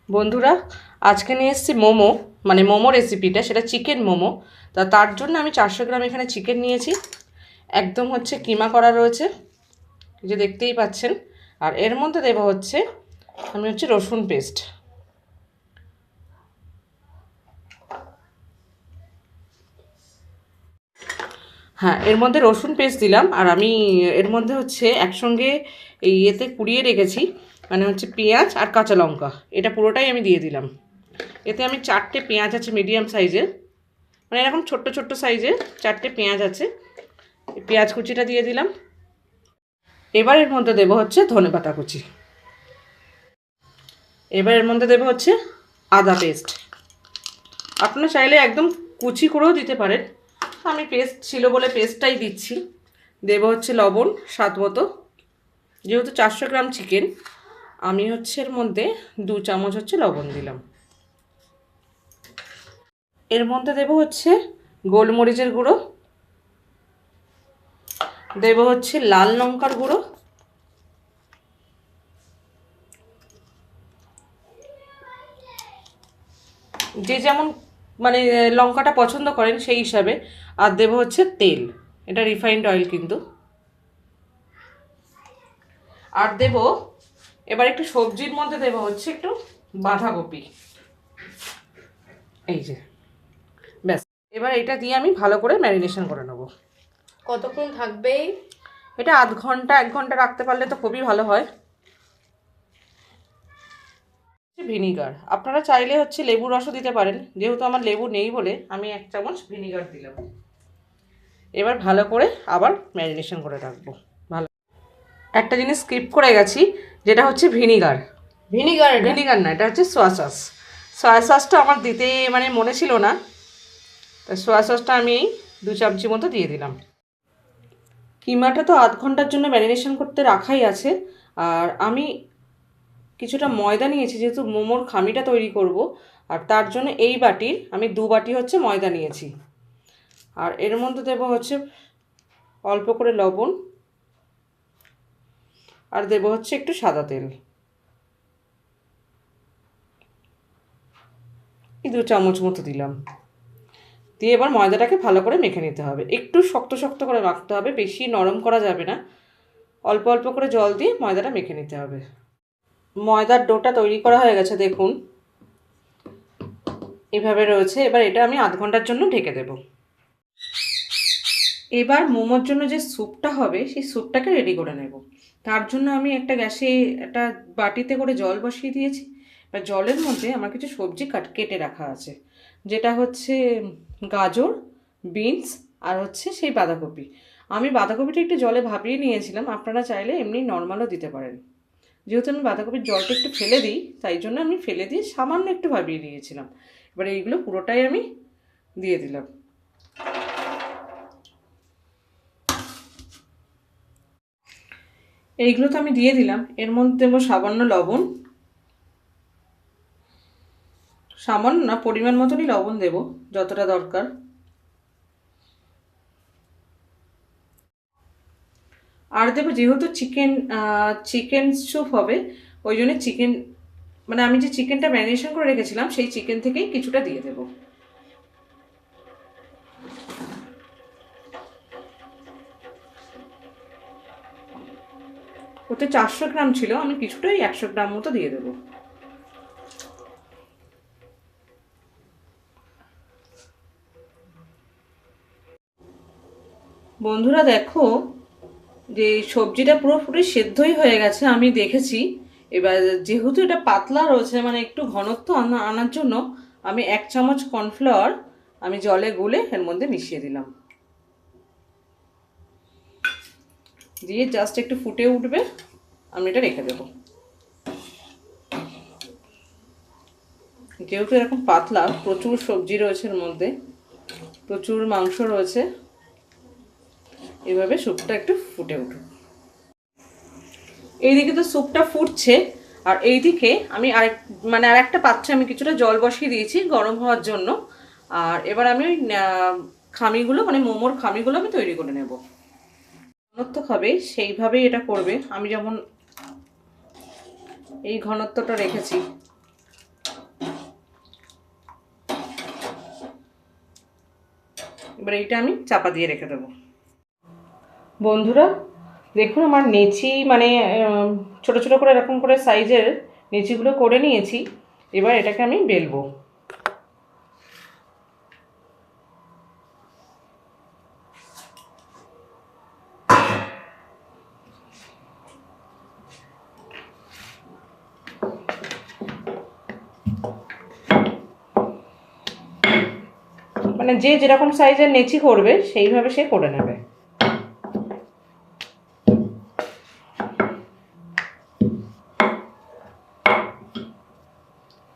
বন্ধুরা, আজকে নিয়ে এসেছি মোমো, মানে মোমো রেসিপিটা, সেটা চিকেন মোমো। তার জন্য আমি 400 গ্রাম এখানে চিকেন নিয়েছি। একদম হচ্ছে কিমা করা রয়েছে, যে দেখতেই পাচ্ছেন। আর এর মধ্যে দেবো হচ্ছে আমি রসুন পেস্ট। হ্যাঁ, এর মধ্যে রসুন পেস্ট দিলাম। আর আমি এর মধ্যে একসঙ্গে এই ইয়েতে কুড়িয়ে রেখেছি, মানে পেঁয়াজ আর কাঁচা লঙ্কা, এটা পুরোটাই আমি দিয়ে দিলাম। এতে আমি 4টে পেঁয়াজ আছে মিডিয়াম সাইজের, মানে এরকম ছোট্ট ছোট্ট সাইজের 4টে পেঁয়াজ আছে, পেঁয়াজ কুচিটা দিয়ে দিলাম। এবার এর মধ্যে দেবো ধনেপাতা কুচি। এবার এর মধ্যে দেবো আদা পেস্ট। আপনারা চাইলে একদম কুচি করেও দিতে পারেন, আমি পেস্ট ছিল বলে পেস্টটাই দিচ্ছি। দেবো লবণ স্বাদ মতো। যেহেতু 400 গ্রাম চিকেন, আমি এর মধ্যে 2 চামচ লবণ দিলাম। এর মধ্যে দেবো গোলমরিচের গুঁড়ো, দেবো লাল লঙ্কার গুঁড়ো, যে যেমন মানে লঙ্কাটা পছন্দ করেন সেই হিসাবে। আর দেবো তেল, এটা রিফাইন্ড অয়েল কিন্তু। আর দেব এবার একটু সবজির মধ্যে দেবো একটু বাঁধাকপি, এই যে, ব্যাস। এবার এটা দিয়ে আমি ভালো করে ম্যারিনেশন করে নেবো। কতক্ষণ থাকবে? এটা আধ ঘন্টা 1 ঘন্টা রাখতে পারলে তো খুবই ভালো হয়। ভিনিগার, আপনারা চাইলে লেবু রসও দিতে পারেন, যেহেতু আমার লেবু নেই বলে আমি 1 চামচ ভিনিগার দিলাম। এবার ভালো করে আবার ম্যারিনেশন করে রাখবো। ভালো, একটা জিনিস স্কিপ করে গেছি, যেটা ভিনিগার। ভিনিগার না, এটা সোয়া সস। সোয়া সসটা আমার দিতে মানে মনে ছিল না, তাই সোয়া সসটা আমি 2 চামচি মতো দিয়ে দিলাম। কিমাটা তো আধ ঘন্টার জন্য ম্যারিনেশন করতে রাখাই আছে। আর আমি কিছুটা ময়দা নিয়েছি, যেহেতু মোমোর খামিটা তৈরি করব, আর তার জন্য এই বাটির আমি 2 বাটি ময়দা নিয়েছি। আর এর মধ্যে দেবো অল্প করে লবণ, আর দেবো একটু সাদা তেল, এই 2 চামচ মতো দিলাম। দিয়ে এবার ময়দাটাকে ভালো করে মেখে নিতে হবে। একটু শক্ত শক্ত করে মাখতে হবে, বেশি নরম করা যাবে না। অল্প অল্প করে জল দিয়ে ময়দাটা মেখে নিতে হবে। ময়দার ডোটা তৈরি করা হয়ে গেছে, দেখুন এভাবে রয়েছে। এবার এটা আমি আধ ঘন্টার জন্য ঢেকে দেব। এবার মোমোর জন্য যে স্যুপটা হবে, সেই স্যুপটাকে রেডি করে নেব। তার জন্য আমি একটা গ্যাসে একটা বাটিতে করে জল বসিয়ে দিয়েছি। এবার জলের মধ্যে আমার কিছু সবজি কেটে রাখা আছে, যেটা গাজর, বিনস, আর সেই বাঁধাকপি। আমি বাঁধাকপিটা একটু জলে ভাপিয়ে নিয়েছিলাম, আপনারা চাইলে এমনি নর্মালও দিতে পারেন। যেহেতু আমি বাঁধাকপির জলটা একটু ফেলে দিই, তাই জন্য আমি ফেলে দিয়ে সামান্য একটু ভাপিয়ে নিয়েছিলাম। এবার এইগুলো পুরোটাই আমি দিয়ে দিলাম। এইগুলো তো আমি দিয়ে দিলাম। এর মধ্যে দেবো সামান্য লবণ, সামান্য না, পরিমাণ মতনই লবণ দেব, যতটা দরকার। আর দেবো, যেহেতু চিকেন স্যুপ হবে, ওই জন্য চিকেন, মানে আমি যে চিকেনটা ম্যারিনেশন করে রেখেছিলাম, সেই চিকেন থেকেই কিছুটা দিয়ে দেবো। ওতে 400 গ্রাম ছিল, আমি কিছুটাই 100 গ্রাম মতো দিয়ে দেবো। বন্ধুরা দেখো, যে সবজিটা পুরোপুরি সেদ্ধই হয়ে গেছে, আমি দেখেছি। এবার যেহেতু এটা পাতলা রয়েছে, মানে একটু ঘনত্ব আনার জন্য আমি 1 চামচ কর্নফ্লাওয়ার আমি জলে গুলে এর মধ্যে মিশিয়ে দিলাম। দিয়ে জাস্ট একটু ফুটে উঠবে, আমি এটা রেখে দেবো। যেহেতু এরকম পাতলা, প্রচুর সবজি রয়েছে এর মধ্যে, প্রচুর মাংস রয়েছে, এভাবে স্যুপটা একটু ফুটে উঠুক। এইদিকে তো স্যুপটা ফুটছে, আর এইদিকে আমি আরেকটা পাত্রে আমি কিছুটা জল বসিয়ে দিয়েছি গরম হওয়ার জন্য। আর এবার আমি ওই খামিগুলো, মানে মোমোর খামিগুলো আমি তৈরি করে নেব। ঘনত্ব খাবে সেইভাবেই এটা করবে। আমি যেমন এই ঘনত্বটা রেখেছি, এবার এইটা আমি চাপা দিয়ে রেখে দেবো। বন্ধুরা দেখুন আমার নেচি মানে ছোট ছোট করে এরকম করে সাইজের নেচিগুলো করে নিয়েছি। এবার এটাকে আমি বেলবো। মানে যে যেরকম সাইজের নেচি করবে সেইভাবে সে করে নেবে।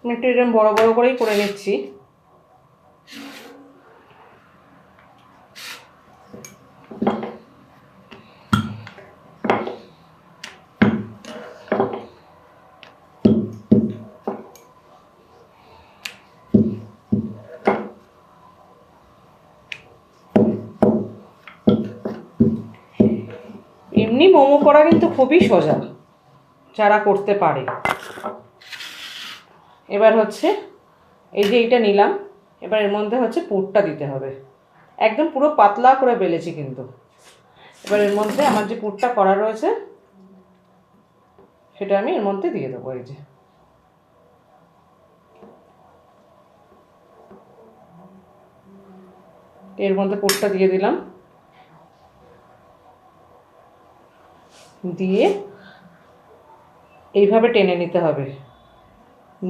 আমি একটু এরকম বড় বড় করেই করে নিচ্ছি। এমনি মোমো করা কিন্তু খুবই সোজা, যারা করতে পারে। এবার হচ্ছে এই যে এইটা নিলাম, এবার এর মধ্যে হচ্ছে পুরটা দিতে হবে। একদম পুরো পাতলা করে বেলেছি কিন্তু। এবার এর মধ্যে আমার যে পুরটা করা রয়েছে সেটা আমি এর মধ্যে দিয়ে দেবো। এই যে এর মধ্যে পুরটা দিয়ে দিলাম, দিয়ে এইভাবে টেনে নিতে হবে,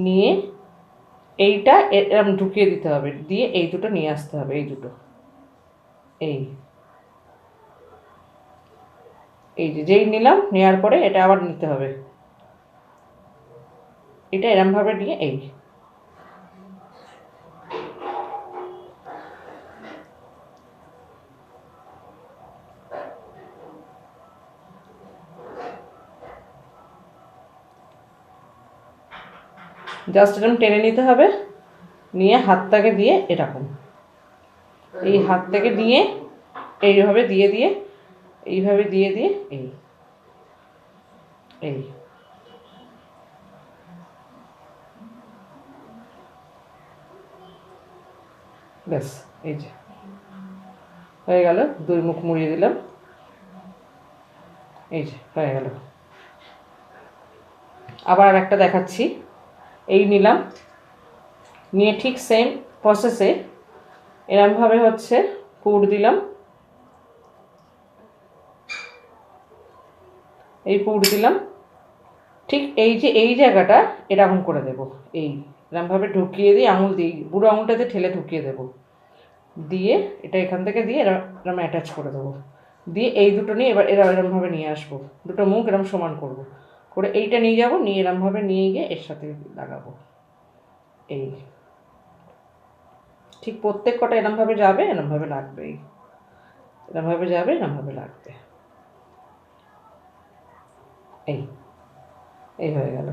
নিয়ে এইটা এরম ঢুকিয়ে দিতে হবে, দিয়ে এই দুটো নিয়ে আসতে হবে। এই দুটো এই এই যে যেই নিলাম, নেওয়ার পরে এটা আবার নিতে হবে। এটা এরমভাবে নিয়ে এই জাস্ট এরকম টেনে নিতে হবে, নিয়ে হাতটাকে দিয়ে এরকম এই হাতটাকে দিয়ে এইভাবে দিয়ে দিয়ে এইভাবে দিয়ে দিয়ে এই এই ব্যাস, এই যে হয়ে গেল। দুই মুখ মুড়িয়ে দিলাম, এই যে হয়ে গেল। আবার আর একটা দেখাচ্ছি। এই নিলাম, নিয়ে ঠিক সেম প্রসেসে এরমভাবে হচ্ছে পুর দিলাম, এই পুর দিলাম, ঠিক এই যে এই জায়গাটা এরকম করে দেব। এই এরমভাবে ঢুকিয়ে দিয়ে আঙুল দিয়ে বুড়ো আঙুলটাতে ঠেলে ঢুকিয়ে দেব, দিয়ে এটা এখান থেকে দিয়ে এরম অ্যাটাচ করে দেবো, দিয়ে এই দুটো নিয়ে এবার এরমভাবে নিয়ে আসবো, দুটো মুখ এরম সমান করব, করে এইটা নিয়ে যাব, নিয়ে এরমভাবে নিয়ে গিয়ে এর সাথে লাগাবো। এই ঠিক প্রত্যেক কটা এরমভাবে যাবে, এরমভাবে লাগবে, এরমভাবে যাবে, এরমভাবে লাগবে। এই এই হয়ে গেল,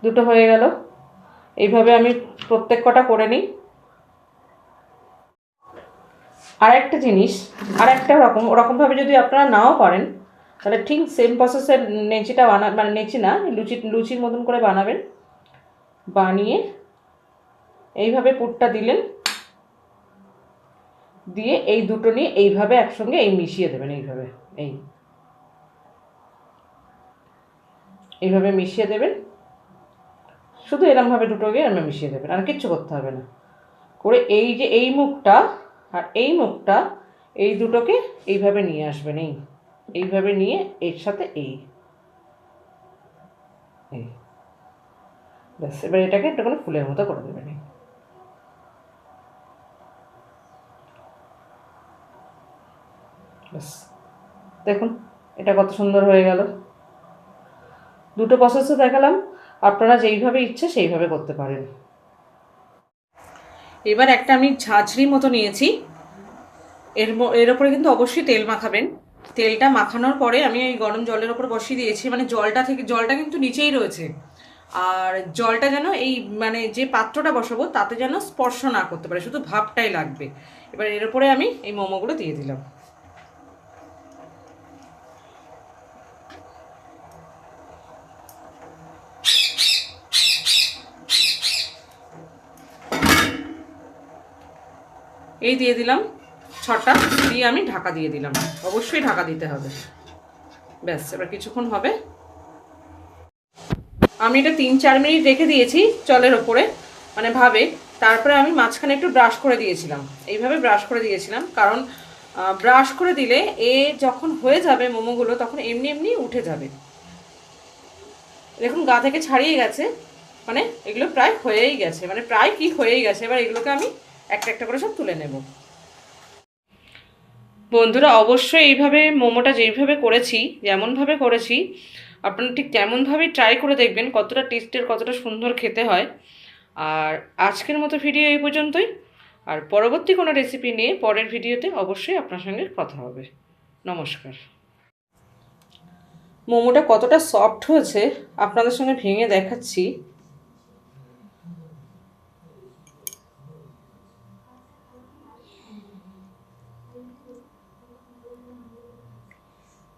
দুটো হয়ে গেল। এইভাবে আমি প্রত্যেক কটা করে নিই। আর একটা জিনিস, আর একটা ওরকমভাবে যদি আপনারা নাও পারেন, তাহলে ঠিক সেম প্রসেসের নেচিটা মানে নেচি না, লুচির মতন করে বানাবেন। বানিয়ে এইভাবে পুরটা দিলেন, দিয়ে এই দুটো নিয়ে এইভাবে একসঙ্গে এই মিশিয়ে দেবেন। এইভাবে এইভাবে মিশিয়ে দেবেন, শুধু এরমভাবে দুটোকে এরম মিশিয়ে দেবেন, আর কিচ্ছু করতে হবে না। করে এই যে এই মুখটা আর এই মুখটা, এই দুটোকে এইভাবে নিয়ে আসবেন, এইভাবে নিয়ে এর সাথে এই ব্যাস। এবার এটাকে একটুখানি ফুলের মতো করে দেবেন। ব্যাস, দেখুন এটা কত সুন্দর হয়ে গেল। দুটো প্রসেসও দেখালাম, আপনারা যেইভাবে ইচ্ছে সেইভাবে করতে পারেন। এবার একটা আমি ঝাঁঝরি মতো নিয়েছি, এর ওপরে কিন্তু অবশ্যই তেল মাখাবেন। তেলটা মাখানোর পরে আমি এই গরম জলের ওপর বসিয়ে দিয়েছি, মানে জলটা কিন্তু নিচেই রয়েছে, আর জলটা যেন এই মানে যে পাত্রটা বসাবো তাতে যেন স্পর্শ না করতে পারে, শুধু ভাবটাই লাগবে। এবার এর ওপরে আমি এই মোমোগুলো দিয়ে দিলাম। এই দিয়ে দিলাম 6টা, দিয়ে আমি ঢাকা দিয়ে দিলাম। অবশ্যই ঢাকা দিতে হবে। ব্যাস, এবার কিছুক্ষণ হবে। আমি এটা 3-4 মিনিট রেখে দিয়েছি জলের ওপরে, মানে ভাবে। তারপরে আমি মাঝখানে একটু ব্রাশ করে দিয়েছিলাম, এইভাবে ব্রাশ করে দিয়েছিলাম, কারণ ব্রাশ করে দিলে এ যখন হয়ে যাবে মোমোগুলো তখন এমনি এমনি উঠে যাবে। দেখুন গা থেকে ছাড়িয়ে গেছে, মানে এগুলো প্রায় হয়েই গেছে, মানে প্রায় কি হয়েই গেছে। এবার এগুলোকে আমি একটা একটা করে সব তুলে নেব। বন্ধুরা অবশ্যই এইভাবে মোমোটা যেইভাবে করেছি, যেমনভাবে করেছি, আপনারা ঠিক তেমনভাবেই ট্রাই করে দেখবেন কতটা টেস্টের, কতটা সুন্দর খেতে হয়। আর আজকের মতো ভিডিও এই পর্যন্তই। আর পরবর্তী কোনো রেসিপি নিয়ে পরের ভিডিওতে অবশ্যই আপনার সঙ্গে কথা হবে। নমস্কার। মোমোটা কতটা সফট হয়েছে আপনাদের সঙ্গে ভেঙে দেখাচ্ছি।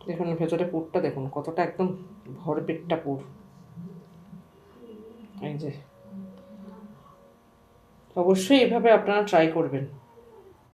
দেখুন ভেতরে পুরটা দেখুন কতটা একদম ভরপেটটা পুর। এই যে, অবশ্যই এভাবে আপনারা ট্রাই করবেন।